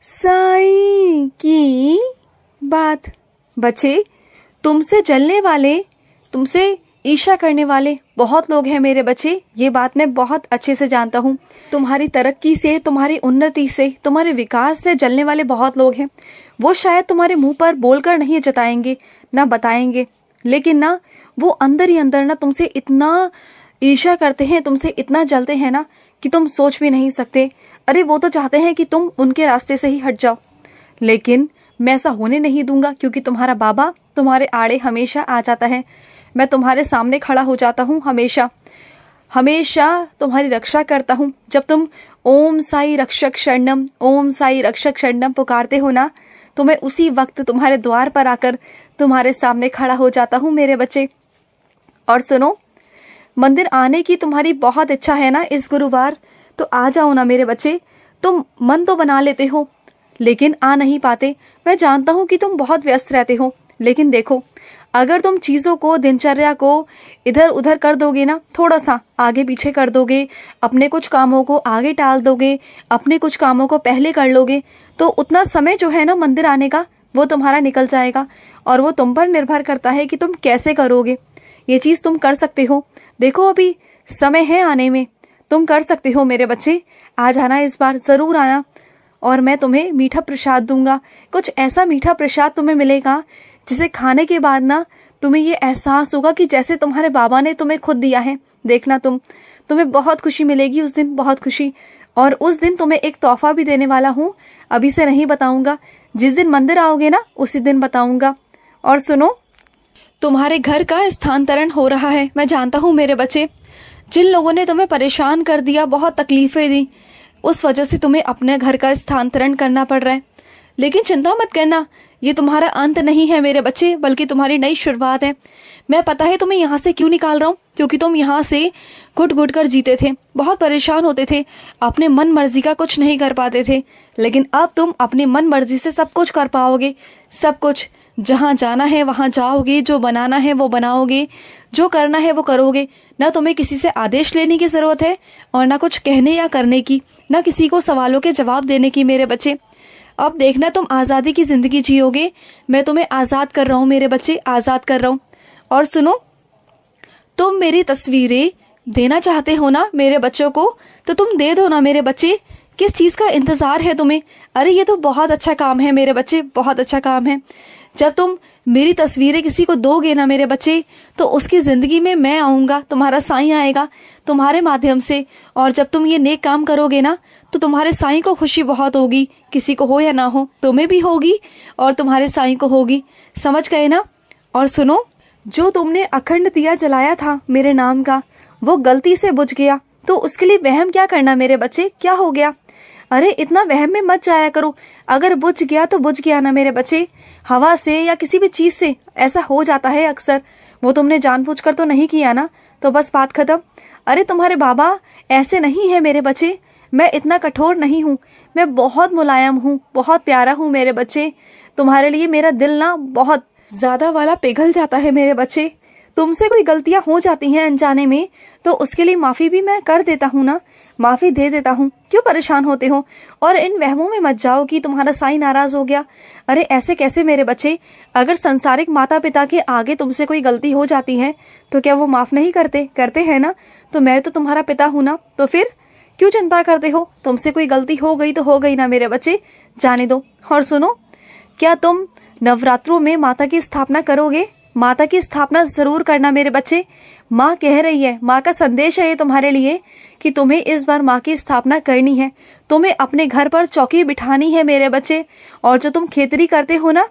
साईं की बात। बच्चे, तुमसे जलने वाले, तुमसे ईर्ष्या करने वाले बहुत लोग हैं मेरे बच्चे। ये बात मैं बहुत अच्छे से जानता हूँ। तुम्हारी तरक्की से, तुम्हारी उन्नति से, तुम्हारे विकास से जलने वाले बहुत लोग हैं। वो शायद तुम्हारे मुंह पर बोलकर नहीं जताएंगे, ना बताएंगे, लेकिन ना वो अंदर ही अंदर ना तुमसे इतना ईर्ष्या करते हैं, तुमसे इतना जलते हैं ना कि तुम सोच भी नहीं सकते। अरे वो तो चाहते हैं कि तुम उनके रास्ते से ही हट जाओ, लेकिन मैं ऐसा होने नहीं दूंगा, क्योंकि तुम्हारा बाबा तुम्हारे आड़े हमेशा आ जाता है। मैं तुम्हारे सामने खड़ा हो जाता हूँ, हमेशा हमेशा तुम्हारी रक्षा करता हूँ। जब तुम ओम साई रक्षक शरणम, ओम साई रक्षक शरणम पुकारते हो ना, तो मैं उसी वक्त तुम्हारे द्वार पर आकर तुम्हारे सामने खड़ा हो जाता हूँ मेरे बच्चे। और सुनो, मंदिर आने की तुम्हारी बहुत इच्छा है ना इस गुरुवार, तो आ जाओ ना मेरे बच्चे। तुम मन तो बना लेते हो लेकिन आ नहीं पाते। मैं जानता हूँ कि तुम बहुत व्यस्त रहते हो, लेकिन देखो, अगर तुम चीजों को, दिनचर्या को इधर उधर कर दोगे ना, थोड़ा सा आगे पीछे कर दोगे, अपने कुछ कामों को आगे टाल दोगे, अपने कुछ कामों को पहले कर लोगे, तो उतना समय जो है ना मंदिर आने का, वो तुम्हारा निकल जाएगा। और वो तुम पर निर्भर करता है कि तुम कैसे करोगे। ये चीज तुम कर सकते हो। देखो, अभी समय है आने में, तुम कर सकते हो मेरे बच्चे। आ जाना, इस बार जरूर आना, और मैं तुम्हें मीठा प्रसाद दूंगा। कुछ ऐसा मीठा प्रसाद तुम्हें मिलेगा जिसे खाने के बाद ना तुम्हें ये एहसास होगा कि जैसे तुम्हारे बाबा ने तुम्हें खुद दिया है। देखना, तुम्हें बहुत खुशी मिलेगी उस दिन, बहुत खुशी। और उस दिन तुम्हें एक तोहफा भी देने वाला हूँ, अभी से नहीं बताऊंगा। जिस दिन मंदिर आओगे ना, उसी दिन बताऊंगा। और सुनो, तुम्हारे घर का स्थानांतरण हो रहा है। मैं जानता हूँ मेरे बच्चे, जिन लोगों ने तुम्हें परेशान कर दिया, बहुत तकलीफें दी, उस वजह से तुम्हें अपने घर का स्थानांतरण करना पड़ रहा है। लेकिन चिंता मत करना, ये तुम्हारा अंत नहीं है मेरे बच्चे, बल्कि तुम्हारी नई शुरुआत है। मैं पता है तुम्हें यहाँ से क्यों निकाल रहा हूँ, क्योंकि तुम यहाँ से घुट घुट कर जीते थे, बहुत परेशान होते थे, अपने मन मर्जी का कुछ नहीं कर पाते थे। लेकिन अब तुम अपनी मन मर्जी से सब कुछ कर पाओगे, सब कुछ। जहाँ जाना है वहाँ जाओगे, जो बनाना है वो बनाओगे, जो करना है वो करोगे। ना तुम्हें किसी से आदेश लेने की जरूरत है, और ना कुछ कहने या करने की, ना किसी को सवालों के जवाब देने की मेरे बच्चे। अब देखना, तुम आज़ादी की जिंदगी जियोगे। मैं तुम्हें आज़ाद कर रहा हूँ मेरे बच्चे, आज़ाद कर रहा हूँ। और सुनो, तुम मेरी तस्वीरें देना चाहते हो ना मेरे बच्चों को, तो तुम दे दो ना मेरे बच्चे। किस चीज़ का इंतज़ार है तुम्हें? अरे ये तो बहुत अच्छा काम है मेरे बच्चे, बहुत अच्छा काम है। जब तुम मेरी तस्वीरें किसी को दोगे ना मेरे बच्चे, तो उसकी ज़िंदगी में मैं आऊँगा, तुम्हारा साईं आएगा तुम्हारे माध्यम से। और जब तुम ये नेक काम करोगे ना, तो तुम्हारे साईं को खुशी बहुत होगी। किसी को हो या ना हो, तुम्हें भी होगी और तुम्हारे साईं को होगी। समझ गए ना? और सुनो, जो तुमने अखंड दिया जलाया था मेरे नाम का, वो गलती से बुझ गया, तो उसके लिए वहम क्या करना मेरे बच्चे, क्या हो गया? अरे इतना वहम में मत जाया करो। अगर बुझ गया तो बुझ गया ना मेरे बच्चे, हवा से या किसी भी चीज से ऐसा हो जाता है अक्सर। वो तुमने जानबूझकर तो नहीं किया ना, तो बस बात खत्म। अरे तुम्हारे बाबा ऐसे नहीं है मेरे बच्चे, मैं इतना कठोर नहीं हूँ, मैं बहुत मुलायम हूँ, बहुत प्यारा हूँ मेरे बच्चे। तुम्हारे लिए मेरा दिल ना बहुत ज्यादा वाला पिघल जाता है मेरे बच्चे। तुमसे कोई गलतियां हो जाती हैं अनजाने में, तो उसके लिए माफी भी मैं कर देता हूँ ना, माफी दे देता हूँ। क्यों परेशान होते हो? और इन वहमों में मत जाओ कि तुम्हारा साईं नाराज हो गया। अरे ऐसे कैसे मेरे बच्चे? अगर संसारिक माता पिता के आगे तुमसे कोई गलती हो जाती है, तो क्या वो माफ नहीं करते? करते हैं ना। तो मैं तो तुम्हारा पिता हूँ ना, तो फिर क्यों चिंता करते हो? तुमसे कोई गलती हो गई तो हो गई ना मेरे बच्चे, जाने दो। और सुनो, क्या तुम नवरात्रों में माता की स्थापना करोगे? माता की स्थापना जरूर करना मेरे बच्चे। माँ कह रही है, माँ का संदेश है ये तुम्हारे लिए कि तुम्हें इस बार माँ की स्थापना करनी है। तुम्हें अपने घर पर चौकी बिठानी है मेरे बच्चे। और जो तुम खेतरी करते हो ना,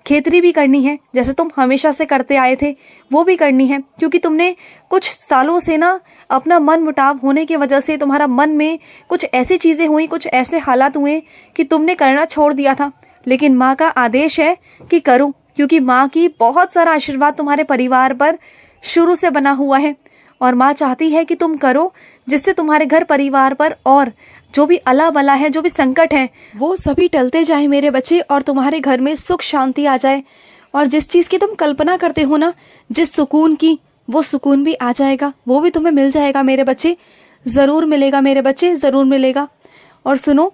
खेतरी भी करनी है, जैसे तुम हमेशा से करते आए थे, वो भी करनी है। क्योंकि तुमने कुछ सालों से ना अपना मन मुटाव होने की वजह से तुम्हारा मन में कुछ ऐसी चीजें हुई, कुछ ऐसे हालात हुए कि तुमने करना छोड़ दिया था। लेकिन माँ का आदेश है कि करो, क्योंकि माँ की बहुत सारा आशीर्वाद तुम्हारे परिवार पर शुरू से बना हुआ है। और माँ चाहती है कि तुम करो, जिससे तुम्हारे घर परिवार पर और जो भी अला बला है, जो भी संकट है, वो सभी टलते जाए मेरे बच्चे, और तुम्हारे घर में सुख शांति आ जाए। और जिस चीज की तुम कल्पना करते हो ना, जिस सुकून की, वो सुकून भी आ जाएगा, वो भी तुम्हें मिल जाएगा मेरे बच्चे, जरूर मिलेगा मेरे बच्चे, जरूर मिलेगा। और सुनो,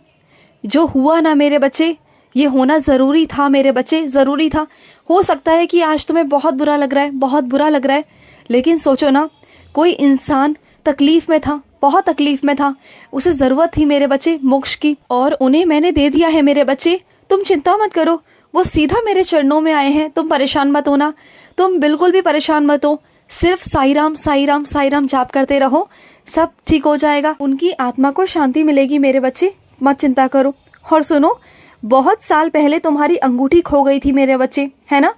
जो हुआ ना मेरे बच्चे, ये होना जरूरी था मेरे बच्चे, जरूरी था। हो सकता है कि आज तुम्हें बहुत बुरा लग रहा है, बहुत बुरा लग रहा है, लेकिन सोचो ना, कोई इंसान तकलीफ में था, बहुत तकलीफ में था, उसे जरूरत थी मेरे बच्चे मोक्ष की, और उन्हें मैंने दे दिया है मेरे बच्चे। तुम चिंता मत करो, वो सीधा मेरे चरणों में आए हैं। तुम परेशान मत होना, तुम बिल्कुल भी परेशान मत हो। सिर्फ साई राम साई राम साई राम जाप करते रहो, सब ठीक हो जाएगा। उनकी आत्मा को शांति मिलेगी मेरे बच्चे, मत चिंता करो। और सुनो, बहुत साल पहले तुम्हारी अंगूठी खो गई थी मेरे बच्चे, है ना?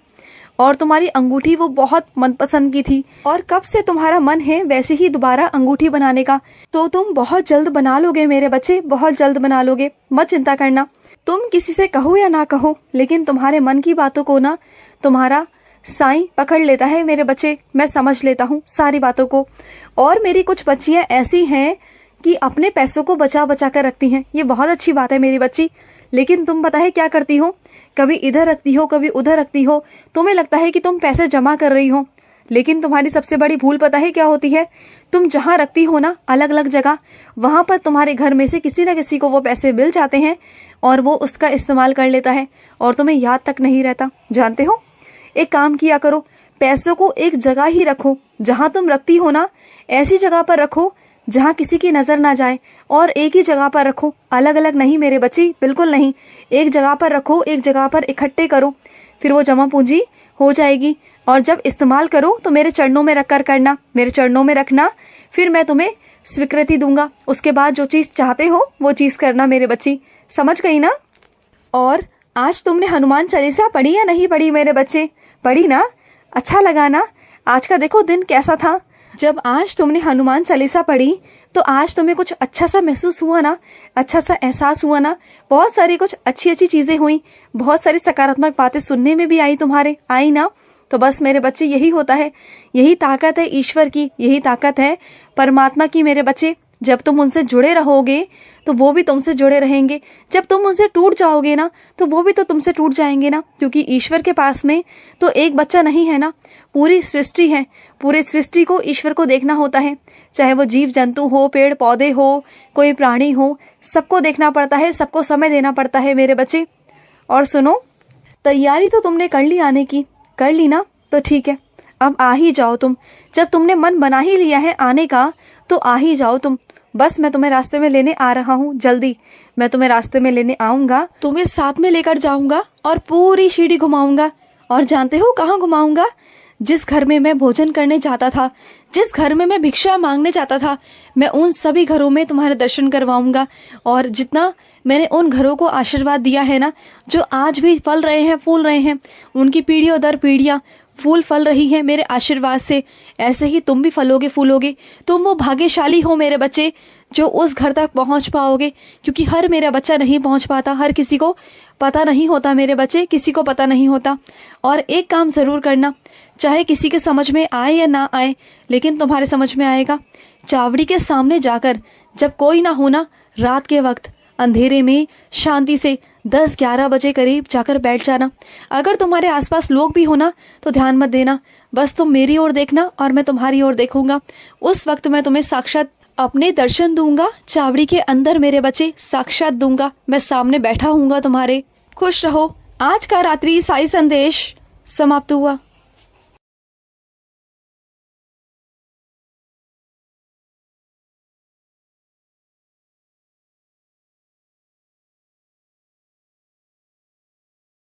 और तुम्हारी अंगूठी वो बहुत मनपसंद की थी, और कब से तुम्हारा मन है वैसे ही दोबारा अंगूठी बनाने का, तो तुम बहुत जल्द बना लोगे मेरे बच्चे, बहुत जल्द बना लोगे, मत चिंता करना। तुम किसी से कहो या ना कहो, लेकिन तुम्हारे मन की बातों को ना तुम्हारा साईं पकड़ लेता है मेरे बच्चे। मैं समझ लेता हूँ सारी बातों को। और मेरी कुछ बच्चियां ऐसी हैं कि अपने पैसों को बचा बचा कर रखती हैं, ये बहुत अच्छी बात है मेरी बच्ची। लेकिन तुम पता है क्या करती हो, कभी इधर रखती हो, कभी उधर रखती हो। तुम्हें लगता है कि तुम पैसे जमा कर रही हो, लेकिन तुम्हारी सबसे बड़ी भूल पता है क्या होती है? तुम जहाँ रखती हो ना, अलग अलग जगह, वहां पर तुम्हारे घर में से किसी न किसी को वो पैसे मिल जाते हैं, और वो उसका इस्तेमाल कर लेता है, और तुम्हें याद तक नहीं रहता। जानते हो, एक काम किया करो, पैसों को एक जगह ही रखो। जहां तुम रखती हो ना, ऐसी जगह पर रखो जहां किसी की नजर ना जाए, और एक ही जगह पर रखो, अलग अलग नहीं मेरे बच्ची, बिल्कुल नहीं। एक जगह पर रखो, एक जगह पर इकट्ठे करो, फिर वो जमा पूंजी हो जाएगी। और जब इस्तेमाल करो तो मेरे चरणों में रखकर करना, मेरे चरणों में रखना, फिर मैं तुम्हें स्वीकृति दूंगा। उसके बाद जो चीज चाहते हो वो चीज करना मेरे बच्ची, समझ गई ना? और आज तुमने हनुमान चालीसा पढ़ी या नहीं पढ़ी मेरे बच्चे? पढ़ी ना? अच्छा लगा ना? आज का देखो दिन कैसा था। जब आज तुमने हनुमान चालीसा पढ़ी तो आज तुम्हें कुछ अच्छा सा महसूस हुआ ना, अच्छा सा एहसास हुआ ना? बहुत सारी कुछ अच्छी अच्छी चीजें हुई, बहुत सारी सकारात्मक बातें सुनने में भी आई, तुम्हारे आई ना? तो बस मेरे बच्चे, यही होता है, यही ताकत है ईश्वर की, यही ताकत है परमात्मा की मेरे बच्चे। जब तुम उनसे जुड़े रहोगे तो वो भी तुमसे जुड़े रहेंगे। जब तुम उनसे टूट जाओगे ना तो वो भी तो तुमसे टूट जाएंगे ना, क्योंकि ईश्वर के पास में तो एक बच्चा नहीं है ना, पूरी सृष्टि है। पूरे सृष्टि को ईश्वर को देखना होता है, चाहे वो जीव जंतु हो, पेड़ पौधे हो, कोई प्राणी हो, सबको देखना पड़ता है, सबको समय देना पड़ता है मेरे बच्चे। और सुनो, तैयारी तो तुमने कर ली आने की, कर ली ना? तो ठीक है, अब आ ही जाओ तुम। जब तुमने मन बना ही लिया है आने का तो आ ही जाओ तुम। बस मैं तुम्हें रास्ते में लेने आ रहा हूँ, जल्दी मैं तुम्हें रास्ते में लेने आऊंगा, तुम्हें साथ में लेकर जाऊंगा और पूरी शिरडी घुमाऊंगा। और जानते हो कहाँ घुमाऊंगा? जिस घर में मैं भोजन करने जाता था, जिस घर में मैं भिक्षा मांगने जाता था, मैं उन सभी घरों में तुम्हारे दर्शन करवाऊंगा। और जितना मैंने उन घरों को आशीर्वाद दिया है ना, जो आज भी फल रहे हैं, फूल रहे हैं, उनकी पीढ़ियों दर पीढ़ियां फूल फल रही है मेरे आशीर्वाद से, ऐसे ही तुम भी फलोगे फूलोगे। तुम वो भाग्यशाली हो मेरे बच्चे जो उस घर तक पहुंच पाओगे, क्योंकि हर मेरा बच्चा नहीं पहुंच पाता, हर किसी को पता नहीं होता मेरे बच्चे, किसी को पता नहीं होता। और एक काम जरूर करना, चाहे किसी के समझ में आए या ना आए, लेकिन तुम्हारे समझ में आएगा। चावड़ी के सामने जाकर, जब कोई ना हो ना, रात के वक्त अंधेरे में शांति से 10-11 बजे करीब जाकर बैठ जाना। अगर तुम्हारे आसपास लोग भी हो ना तो ध्यान मत देना, बस तुम मेरी ओर देखना और मैं तुम्हारी ओर देखूंगा। उस वक्त मैं तुम्हें साक्षात अपने दर्शन दूंगा, चावड़ी के अंदर मेरे बच्चे, साक्षात दूंगा। मैं सामने बैठा हूँगा तुम्हारे। खुश रहो। आज का रात्रि साई संदेश समाप्त हुआ।